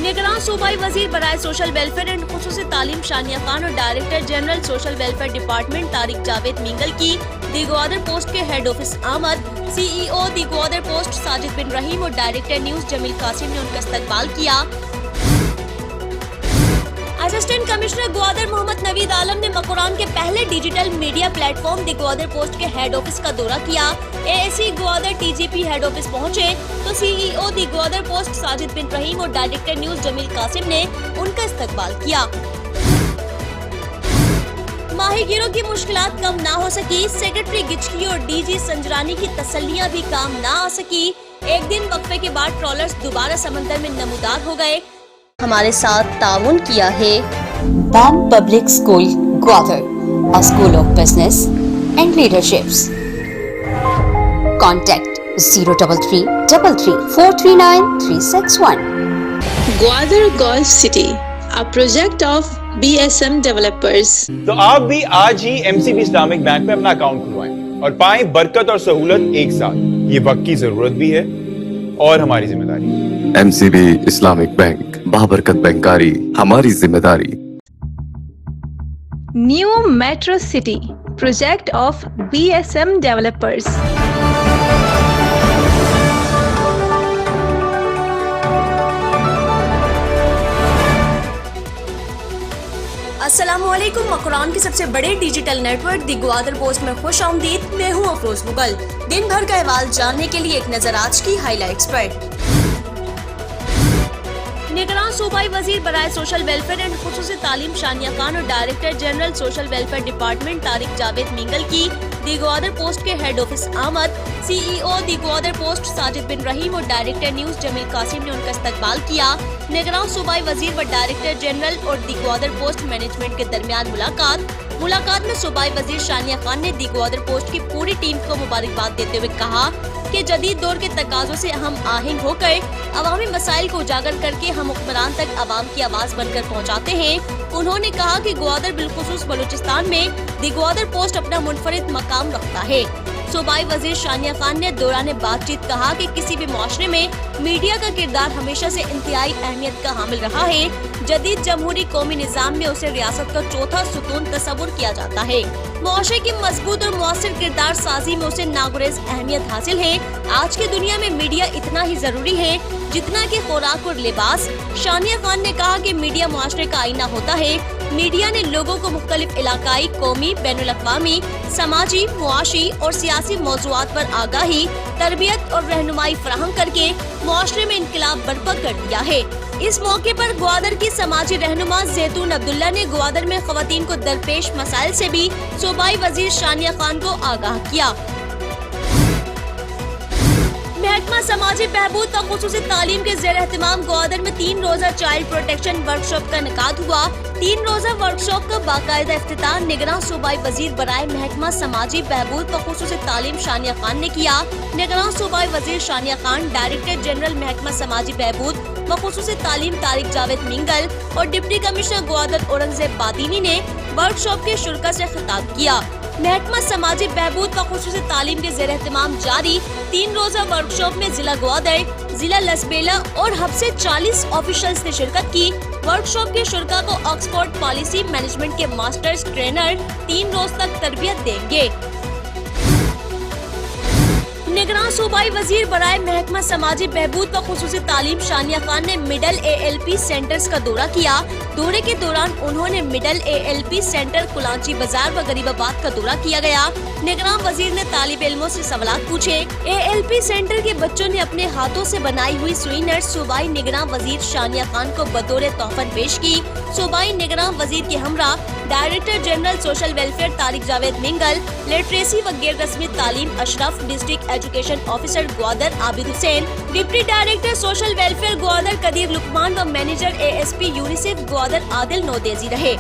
निगरान सूबाई वजीर बराए सोशल वेलफेयर एंड खुसूसी तालीम शानिया खान और director general social welfare department Tariq Javed mingle की दी ग्वादर पोस्ट के हेड ऑफिस आमद। CEO दी ग्वादर पोस्ट साजिद बिन रहीम और डायरेक्टर न्यूज जमील कासिम ने उनका इस्तकबाल किया। असिस्टेंट कमिश्नर ग्वादर मोहम्मद नवीद आलम ने मकुरान के पहले digital media platform the Gwadar Post के हेड ऑफिस का दौरा किया। ASE Gwadar TGP head office पहुंचे तो CEO दी ग्वादर पोस्ट साजिद बिन रहीम और डायरेक्टर न्यूज जमील कासिम ने उनका इस्तकबाल किया। माहीगीरों की मुश्किलात कम ना हो सकी, सेक्रेटरी गिचकी और DG संजरानी की तसल्लियां भी काम ना आ सकी। एक दिन वक्फे के बाद ट्रॉलर्स दोबारा समंदर में नमूदार हो गए। हमारे साथ ताउन किया है BAM Public School, Gwadar, a school of business and leaderships. Contact 033 33 439 361. Gwadar Golf City, a project of BSM developers. तो आप भी आज ही MCB इस्लामिक बैंक में अपना अकाउंट खुलवाएं और पाएं बरकत और सहूलत एक साथ। ये वक्त की जरूरत भी है और हमारी जिम्मेदारी। MCB इस्लामिक बैंक, बाबरकत बैंकारी हमारी जिम्मेदारी। New Metro City, project of BSM developers. अस्सलामुअलैकुम। मकुरान के सबसे बड़े डिजिटल नेटवर्क दी ग्वादर पोस्ट में खुश आमदीद। मैं हूँ अफरोज मुगल। दिन भर का अहवाल जानने के लिए एक नजर आज की हाईलाइट्स पर। निगरान सूबाई वजीर बराए सोशल वेलफेयर एंड खुसूसी तालीम शानिया खान और director general social welfare department Tariq Javed mingle की दी ग्वादर पोस्ट के हेड ऑफिस आमद। CEO दी ग्वादर पोस्ट साजिद बिन रहीम और डायरेक्टर न्यूज जमील कासिम ने उनका इस्तकबाल किया। निगरान सूबाई वजीर व डायरेक्टर जनरल और दी ग्वादर पोस्ट मैनेजमेंट के दरमियान मुलाकात में सूबाई वजीर शानिया खान ने दी ग्वादर पोस्ट की पूरी टीम को मुबारकबाद देते हुए कहा कि जदीद दौर के तकाजों से हम आहंग होकर अवामी मसाइल को उजागर करके हम हुक्मरान तक आवाम की आवाज बनकर पहुंचाते हैं। उन्होंने कहा कि ग्वादर बिलखुसूस बलूचिस्तान में दी ग्वादर पोस्ट अपना मुनफरिद मकाम रखता है। सूबाई वजीर शानिया खान ने दौरान बातचीत कहा कि किसी भी मुआशरे में मीडिया का किरदार हमेशा से इंतहाई अहमियत का हामिल रहा है। जदीद जमहूरी कौमी निज़ाम में उसे रियासत का चौथा सुतून तस्वुर किया जाता है। मुआशरे की मजबूत और मुअस्सिर किरदार साजी में उसे नागुरेज अहमियत हासिल है। आज की दुनिया में मीडिया इतना ही जरूरी है जितना कि खुराक और लिबास। शानिया खान ने कहा कि मीडिया मुआशरे का आईना होता है। मीडिया ने लोगों को मुख्तलिफ इलाकाई, कौमी, बैनुल-अक़वामी, समाजी, मुआशी और सियासी मौज़ूआत पर आगाही, तरबियत और रहनुमाई फराहम करके मुआशरे में इनकलाब बर्पा कर दिया है। इस मौके पर ग्वादर की समाजी रहनुमा जैतून अब्दुल्ला ने ग्वादर में ख़वातीन को दरपेश मसाइल से भी सूबाई वजीर शानिया खान को आगाह किया। महकमा समाजी बहबूद व खुसूसी तालीम के ज़ेर एहतमाम ग्वादर में 3 रोज़ा चाइल्ड प्रोटेक्शन वर्कशॉप का इनेकाद हुआ। 3 रोज़ा वर्कशॉप का बाकायदा इफ्तिताह निगरान सूबाई वजीर बराए महकमा समाजी बहबूद व खुसूसी तालीम शानिया खान ने किया। निगरान सूबाई वजीर शानिया खान, डायरेक्टर जनरल महकमा समाजी बहबूद व खुसूसी तालीम तारिक जावेद मिंगल और डिप्टी कमिश्नर ग्वादर औरंगजेब बादीनी ने वर्कशॉप के शुरका से खिताब किया। महकमा समाजी बहबूद व खुसूसी तालीम के ज़ेर एहतमाम जारी 3 रोज़ा वर्कशॉप में जिला ग्वादर, जिला लसबेला और हब से 40 ऑफिशियल्स ने शिरकत की। वर्कशॉप के शुरका को ऑक्सफोर्ड पॉलिसी मैनेजमेंट के मास्टर्स ट्रेनर 3 रोज तक तरबियत देंगे। निगरान सूबाई वजीर बराए महकमा समाजी बहबूद व खुसूसी तालीम शानिया खान ने मिडल ALP सेंटर्स का दौरा किया। दौरे के दौरान उन्होंने मिडल ALP सेंटर कुलांची बाजार व गरीबाबाद का दौरा किया गया। निगरान वजीर ने तालिब इल्मों से सवालात पूछे। ALP सेंटर के बच्चों ने अपने हाथों से बनाई हुई सुई नर्स सूबाई निगरान वजीर शानिया खान को बतौर तोहफा पेश की। सूबाई निगरान वजीर के हमरा director general social welfare Tariq Javed Mingal, literacy व गैर रस्मी तालीम Ashraf, district education officer Gwadar Abid Hussain, deputy director social welfare Gwadar Qadir Luqman व manager ASP UNICEF Gwadar Adil Naudezi रहे।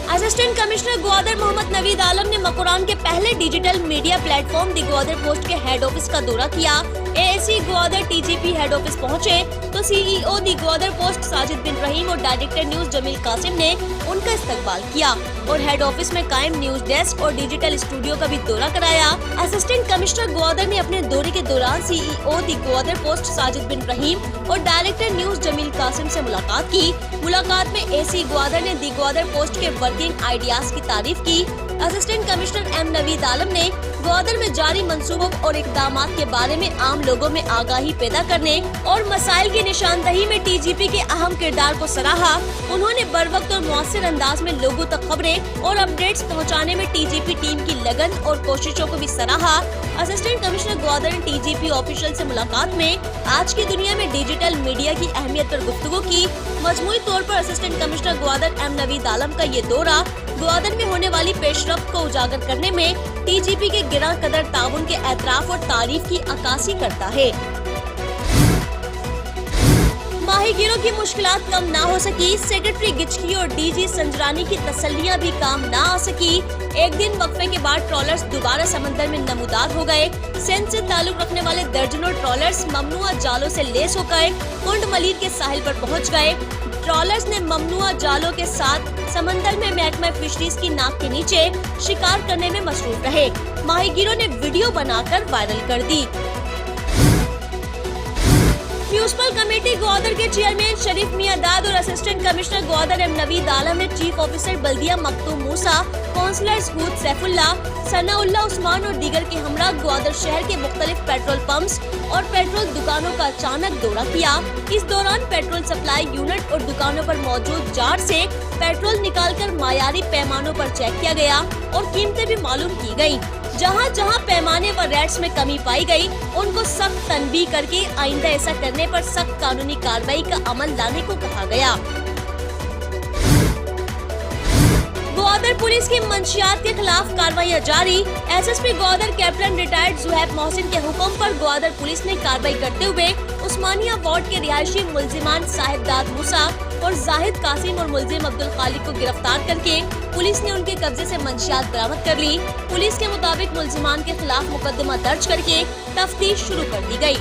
असिस्टेंट कमिश्नर ग्वादर मोहम्मद नवीद आलम ने मकुरान के पहले digital media platform the Gwadar Post के हेड ऑफिस का दौरा किया। ASC Gwadar TGP head office पहुंचे तो CEO the Gwadar post Sajid बिन रहीम और डायरेक्टर न्यूज जमील कासिम ने उनका इस्तकबाल किया और हेड ऑफिस में कायम न्यूज डेस्क और डिजिटल स्टूडियो का भी दौरा कराया। असिस्टेंट कमिश्नर ग्वादर ने अपने दौरे के दौरान CEO the Gwadar post Sajid बिन रहीम और डायरेक्टर न्यूज जमील कासिम से मुलाकात की। मुलाकात में एसी ग्वादर ने दी ग्वादर पोस्ट के वर्किंग आइडियाज की तारीफ की। Assistant commissioner M Naveed Alam ने ग्वादर में जारी मंसूबों और इकदामात के बारे में आम लोगों में आगाही पैदा करने और मसाइल की निशानदही में टीजीपी के अहम किरदार को सराहा। उन्होंने बरवक्त और मौसर अंदाज में लोगों तक खबरें और अपडेट्स पहुंचाने में टीजीपी टीम की लगन और कोशिशों को भी सराहा। असिस्टेंट कमिश्नर ग्वादर ने टीजीपी ऑफिशियल से मुलाकात में आज की दुनिया में डिजिटल मीडिया की अहमियत पर गुफ्तगू की। मजमूई तौर पर assistant commissioner Gwadar M Naveed Alam का ये दौरा ग्वादर में होने वाली पेशरफ्त को उजागर करने में टीजीपी के गिरा कदर ताउन के एतराफ और तारीफ की अक्कासी करता है। माहीगीरों की मुश्किलात कम ना हो सकी, सेक्रेटरी गिचकी और डीजी संजरानी की तसल्लियां भी काम ना आ सकी। एक दिन वक्फे के बाद ट्रॉलर्स दोबारा समंदर में नमूदार हो गए। सिंध से ताल्लुक रखने वाले दर्जनों ट्रॉलर्स ममनुआ जालों से लेस होकर कुंड मलीर के साहिल पर पहुंच गए। ट्रॉलर्स ने ममनुआ जालों के साथ समंदर में महकमा फिशरीज की नाक के नीचे शिकार करने में मसरूफ रहे। माहीगीरों ने वीडियो बनाकर वायरल कर दी। म्यूनिसिपल कमेटी ग्वादर के चेयरमैन शरीफ मियादाद और assistant commissioner Gwadar M Naveed Alam ने चीफ ऑफिसर बल्दिया मखतूम मूसा, काउंसलर्स हूद सैफुल्ला, सनाउल्लाह उस्मान और दीगर के हमरा ग्वादर शहर के मुख्तलिफ पेट्रोल पंप्स और पेट्रोल दुकानों का अचानक दौरा किया। इस दौरान पेट्रोल सप्लाई यूनिट और दुकानों पर मौजूद जार से पेट्रोल निकालकर मायारी पैमानों पर चेक किया गया और कीमतें भी मालूम की गयी। जहाँ जहाँ पैमाने व रेट्स में कमी पाई गई, उनको सख्त तनबीह करके आइंदा ऐसा करने पर सख्त कानूनी कार्रवाई का अमल लाने को कहा गया। ग्वादर पुलिस की मंशियात के खिलाफ कार्रवाई जारी। SSP Gwadar captain retired Zuhaib Mohsin के हुक्म पर ग्वादर पुलिस ने कार्रवाई करते हुए उस्मानिया वार्ड के रिहायशी मुल्जिमान साहिबदाद मूसा और जाहिद कासिम और मुल्जिम अब्दुल खालिक को गिरफ्तार करके पुलिस ने उनके कब्जे से मंशियात बरामद कर ली। पुलिस के मुताबिक मुल्जिमान के खिलाफ मुकदमा दर्ज करके तफ्तीश शुरू कर दी गयी।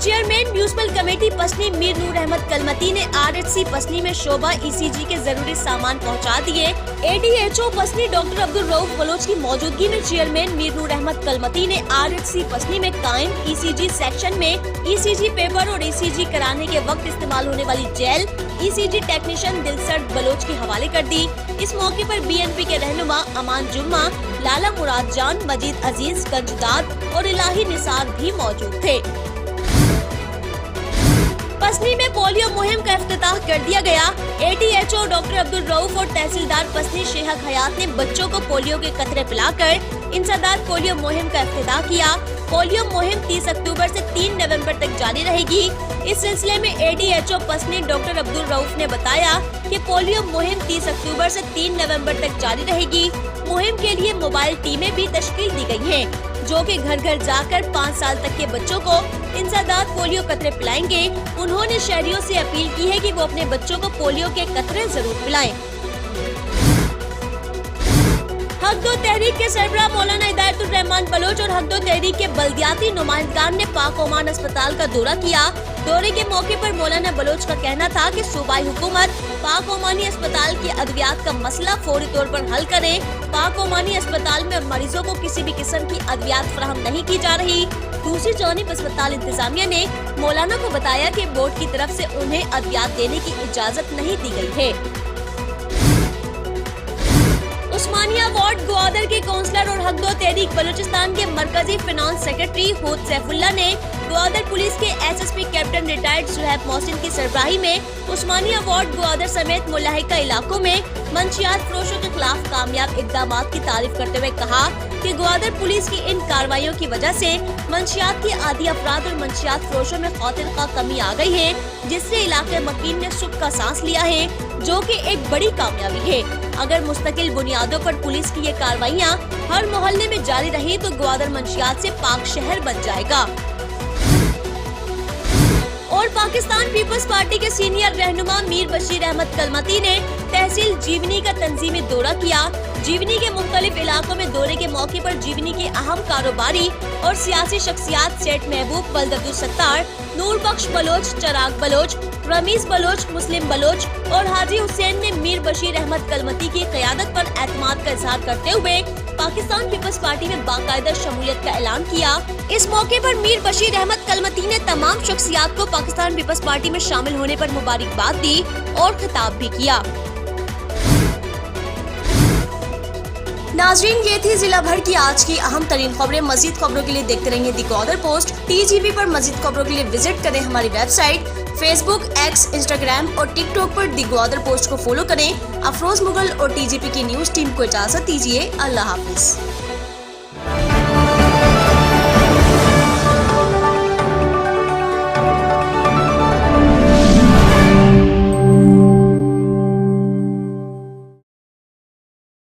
चेयरमैन म्यूनिसिपल कमेटी पसनी मीर नूर अहमद कलमती ने आरएचसी पसनी में शोबा ईसीजी के जरूरी सामान पहुंचा दिए। एडीएचओ पसनी डॉक्टर अब्दुल रऊफ बलोच की मौजूदगी में चेयरमैन मीर नूर अहमद कलमती ने आरएचसी पसनी में कायम ईसीजी सेक्शन में ईसीजी पेपर और ईसीजी कराने के वक्त इस्तेमाल होने वाली जेल ईसीजी टेक्नीशियन दिलसर्द बलोच के हवाले कर दी। इस मौके पर बीएनपी के रहनुमा अमान जुम्मा, लाला मुराद जान, मजीद अजीज, गंजदाद और इलाही निसार भी मौजूद थे। पसनी में पोलियो मुहिम का इफ्तिताह कर दिया गया। एडीएचओ डॉक्टर अब्दुल रऊफ और तहसीलदार पसनी शेहक हयात ने बच्चों को पोलियो के कतरे पिलाकर इंसदाद पोलियो मुहिम का इफ्तिताह किया। पोलियो मुहिम 30 अक्टूबर से 3 नवंबर तक जारी रहेगी। इस सिलसिले में एडीएचओ पसनी डॉक्टर अब्दुल रऊफ ने बताया कि पोलियो मुहिम 30 अक्टूबर से 3 नवंबर तक जारी रहेगी। मुहिम के लिए मोबाइल टीमें भी तश्कील दी गई हैं, जो कि घर घर जाकर 5 साल तक के बच्चों को इंसदाद पोलियो कतरे पिलाएंगे। उन्होंने शहरियों से अपील की है कि वो अपने बच्चों को पोलियो के कतरे जरूर पिलाएं। हक दो तहरीक के सरबराह मौलाना हिदायतुर रहमान बलोच और हक दो तहरीक के बल्दियाती नुमाइंदगान ने पाक ओमान अस्पताल का दौरा किया। दौरे के मौके पर मौलाना बलोच का कहना था कि सूबाई हुकूमत पाक ओमानी अस्पताल की अद्वियात का मसला फौरी तौर पर हल करे। पाक ओमानी अस्पताल में मरीजों को किसी भी किस्म की अद्वियात फराहम नहीं की जा रही। दूसरी जानिब अस्पताल इंतजामिया ने मौलाना को बताया कि बोर्ड की तरफ से उन्हें अद्वियात देने की इजाजत नहीं दी गई है। उस्मानिया वार्ड ग्वादर के काउंसलर और हक दो तहरीक बलूचिस्तान के मरकजी फिनांस सेक्रेटरी हूद सैफुल्ला ने ग्वादर पुलिस के SSP captain retired Zuhaib Mohsin की सरबराही में उस्मानिया वार्ड ग्वादर समेत मुलाहिका इलाकों में मंशियात फरोशों के खिलाफ कामयाब इकदामात की तारीफ करते हुए कहा कि ग्वादर पुलिस की इन कार्रवाइयों की वजह से मंशियात के आदी अफराद और मंशियात फरोशों में खातिर का कमी आ गई है, जिससे इलाके मकीन ने सुख का सांस लिया है, जो कि एक बड़ी कामयाबी है। अगर मुस्तकिल बुनियादों पर पुलिस की ये कार्रवाइयाँ हर मोहल्ले में जारी रही तो ग्वादर मंशियात से पाक शहर बन जाएगा। اور پاکستان پیپلز پارٹی کے سینئر رہنما میر بشیر احمد کلمتی نے تحصیل جیونی کا تنظیمی دورہ کیا. جیونی کے مختلف علاقوں میں دورے کے موقع پر جیونی کی اہم کاروباری اور سیاسی شخصیات سیٹ محبوب ولد عبدالستار، نور بخش بلوچ، چراغ بلوچ، رمیز بلوچ، مسلم بلوچ اور حاجی حسین نے میر بشیر احمد کلمتی کی قیادت پر اعتماد کا اظہار کرتے ہوئے پاکستان پیپلز پارٹی میں باقاعدہ شمولیت کا اعلان کیا. اس موقع پر میر بشیر احمد کلمتی نے تمام شخصیات کو پاکستان پیپلز پارٹی میں شامل ہونے پر مبارکباد دی اور خطاب بھی کیا. ناظرین، یہ تھی ضلع بھر کی آج کی اہم ترین خبریں. مزید خبروں کے لیے دیکھتے رہیں دی گودر پوسٹ. TGP پر مزید خبروں کے لیے وزٹ کریں ہماری ویب سائٹ. فیس بک، ایکس، انسٹاگرام اور ٹک ٹاک پر دی گودر پوسٹ کو فالو کریں. افروز مغل اور TGP کی نیوز ٹیم کو اجازت دیجیے. اللہ حافظ.